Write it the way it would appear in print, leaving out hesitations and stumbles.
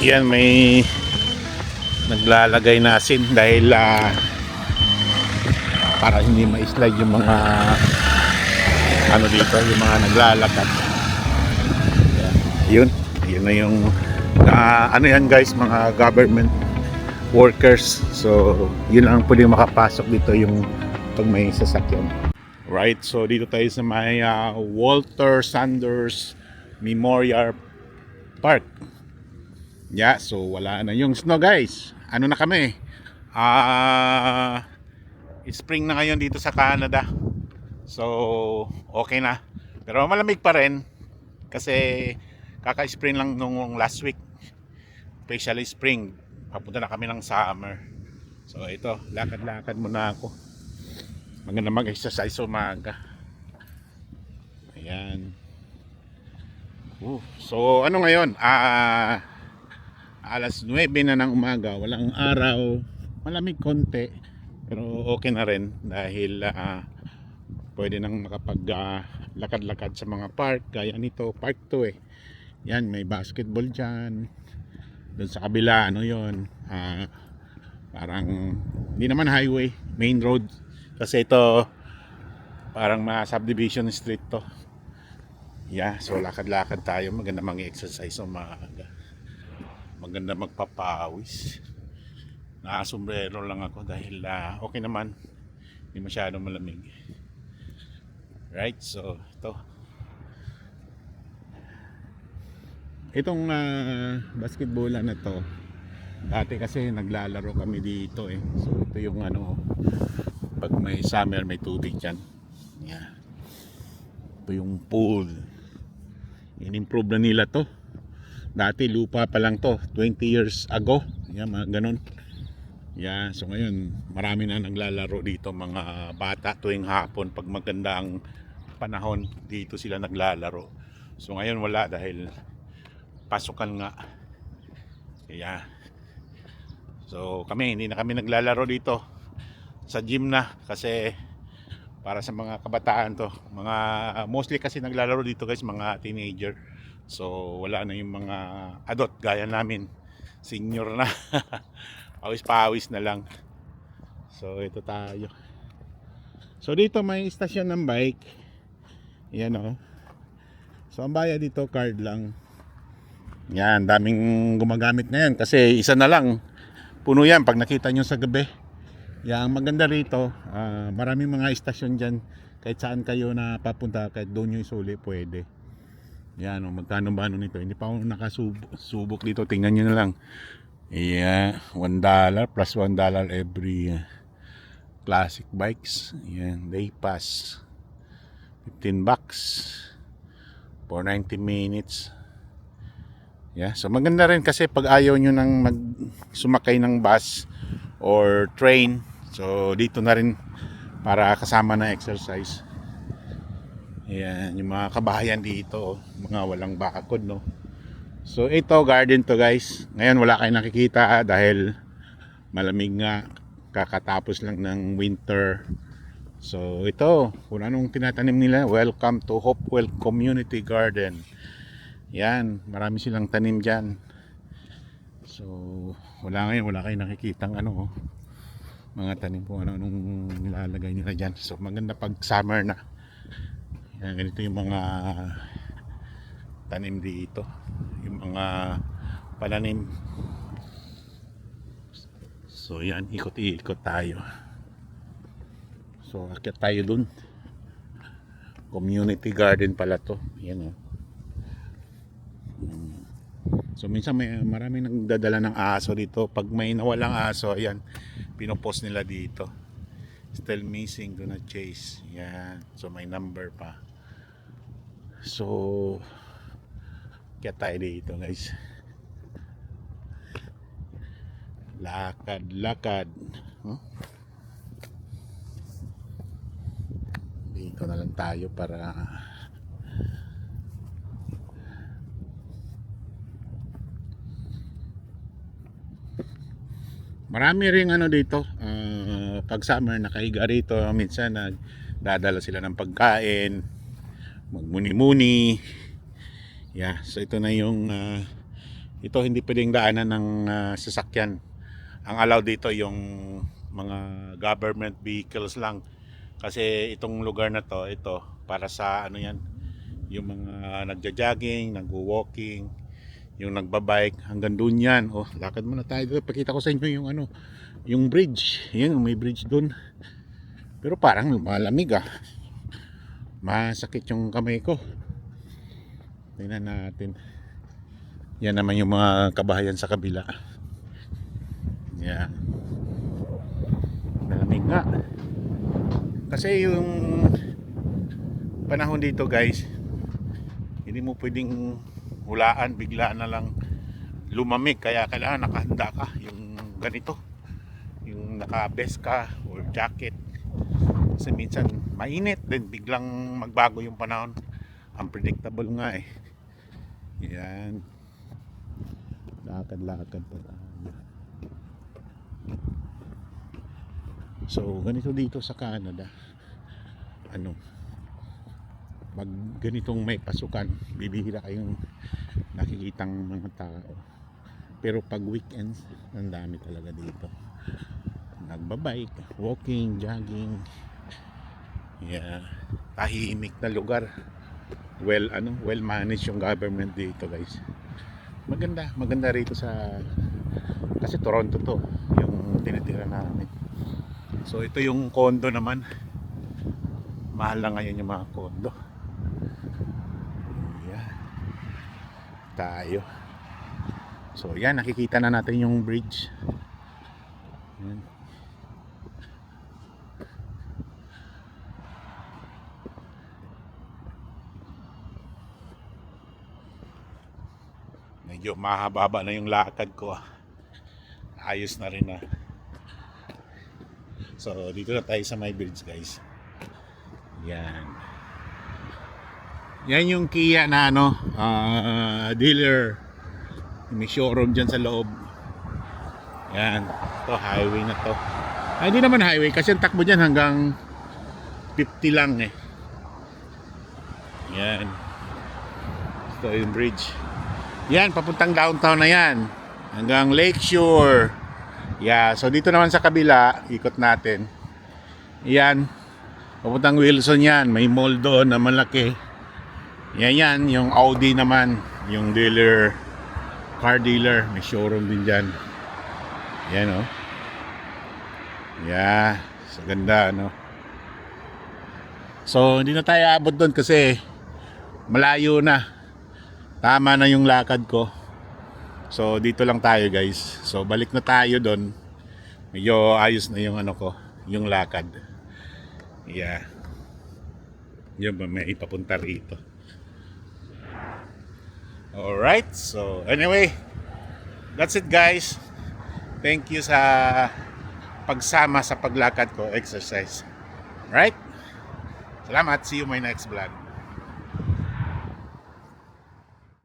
Yan, may naglalagay na asin dahil para hindi ma-slide yung mga ano dito, yung mga naglalakad. Yun na yung ano yan guys, mga government workers. So yun lang pwede makapasok dito, yung pag may sasakyan. Right, so dito tayo sa may Walter Sanders Memorial Park. Yeah, so wala na yung snow guys. Ano na kami? Spring na ngayon dito sa Canada. So okay na. Pero malamig pa rin kasi kaka-spring lang nung last week. Especially spring. Papunta na kami ng summer. So ito, lakad-lakad muna ako. Maganda mag-exercise umaga. Ayan. So ano ngayon? Alas 9 na ng umaga, walang araw, malamig konti, pero okay na rin dahil pwede nang makapag lakad-lakad sa mga park. Gaya nito, park to eh. Yan, may basketball dyan. Doon sa kabila, ano yun, parang hindi naman highway, main road, kasi ito parang subdivision street to. Yeah, so lakad-lakad tayo, maganda mag-exercise umaga. Maganda magpapawis. Nakasombrero lang ako dahil okay naman, hindi masyadong malamig. Right, so itong basketballan na to, dati kasi naglalaro kami dito eh. So ito yung ano, pag may summer may tubig dyan. Yeah. Ito yung pool. In-improve na nila to. Dati lupa pa lang to, 20 years ago. Yan, mga ganun. Yan, so ngayon marami na naglalaro dito, mga bata tuwing hapon pag maganda ang panahon, dito sila naglalaro. So ngayon wala dahil pasukan nga. Kaya so kami, hindi na kami naglalaro dito. Sa gym na, kasi para sa mga kabataan to. Mga mostly kasi naglalaro dito guys, mga teenager. So wala na yung mga adult gaya namin, senior na. Pawis-pawis na lang. So ito tayo. So dito may istasyon ng bike. Yan o. So ang bayad dito card lang. Yan, daming gumagamit ngayon kasi isa na lang. Puno yan pag nakita nyo sa gabi. Yang maganda rito, maraming mga istasyon dyan. Kahit saan kayo na papunta, kahit doon nyo isuli, pwede. Yan, magkano ba ano nito? Hindi pa ako nakasubok dito. Tingnan nyo na lang. Yeah, $1 plus $1 every classic bikes. Yan, day pass. $15 for 90 minutes. Yeah, so maganda rin kasi pag ayaw nyo nang sumakay ng bus or train, so dito na rin para kasama na exercise. Ayan, yung mga kabahayan dito, mga walang bakod, no. So ito, garden to guys. Ngayon wala kayong nakikita dahil malamig nga, kakatapos lang ng winter. So ito, kung anong tinatanim nila, welcome to Hopewell Community Garden. Yan, marami silang tanim dyan. So wala kayong nakikitang ano, mga tanim kung anong nilalagay nila dyan. So maganda pag summer na. Yan, ganito yung mga tanim dito, yung mga pananim. So yan, ikot-ikot tayo. So akyat tayo dun. Community garden pala to. Yan o. So minsan maraming nagdadala ng aso dito. Pag may nawalang aso, ayan, pinopost nila dito. Still missing, do not chase. Yan. So may number pa. So kaya tayo dito guys. Lakad. Dito na lang tayo para marami ring ano dito, pag summer nakahiga rito, minsan nagdadala sila ng pagkain magmuni-muni. Yeah, so ito na yung ito hindi pwedeng daanan ng sasakyan. Ang allow dito yung mga government vehicles lang. Kasi itong lugar na to, ito para sa ano yan, yung mga nagja-jogging, nagwo-walking, yung nagbabike, hanggang doon yan. Oh, lakad muna tayo dito. Pakita ko sa inyo yung ano, yung bridge. Yan, may bridge doon. Pero parang malamig ah. Masakit yung kamay ko. Tingnan natin. Yan naman yung mga kabahayan sa kabila. Yan. Malamig nga. Kasi yung panahon dito guys, hindi mo pwedeng hulaan, bigla na lang lumamig. Kaya kailangan nakahanda ka. Yung ganito, yung naka-vest ka or jacket. Kasi minsan mainit din, biglang magbago yung panahon. Unpredictable nga eh. Yan. Lakad-lakad pa tayo. So ganito dito sa Canada, ano, pag ganitong may pasukan, bibihira kayong nakikitang mga tao. Pero pag weekends, ang dami talaga dito. Nagbabike, walking, jogging. Yeah, tahimik na lugar. Well managed yung government dito guys. Maganda rito sa, kasi Toronto to yung tinitira namin. So ito yung condo naman. Mahal lang ngayon yung mga condo. Yeah. Tayo. So yan, nakikita na natin yung bridge. Yan. Medyo mahaba na yung lakad ko. Ayos na rin na. So dito na tayo sa my bridge guys. Yan. Yan yung Kia na ano, dealer. May showroom dyan sa loob. Yan. Ito highway na to. Ay, hindi naman highway kasi ang takbo dyan hanggang 50 lang eh. Yan. Ito yung bridge. Yan, papuntang downtown na yan. Hanggang Lakeshore. Yeah, so dito naman sa kabila, ikot natin. Yan. Papuntang Wilson yan. May mall doon na malaki. Yan, yung Audi naman. Yung dealer, car dealer. May showroom din dyan. Yan oh. Yeah, sa ganda no. So hindi na tayo abot doon kasi malayo na. Tama na yung lakad ko. So dito lang tayo guys. So balik na tayo doon. Medyo ayos na yung ano ko, yung lakad. Yeah. Yun ba may ipapunta rito. Alright, so anyway, that's it guys. Thank you sa pagsama sa paglakad ko, exercise. Right? Salamat, see you my next vlog.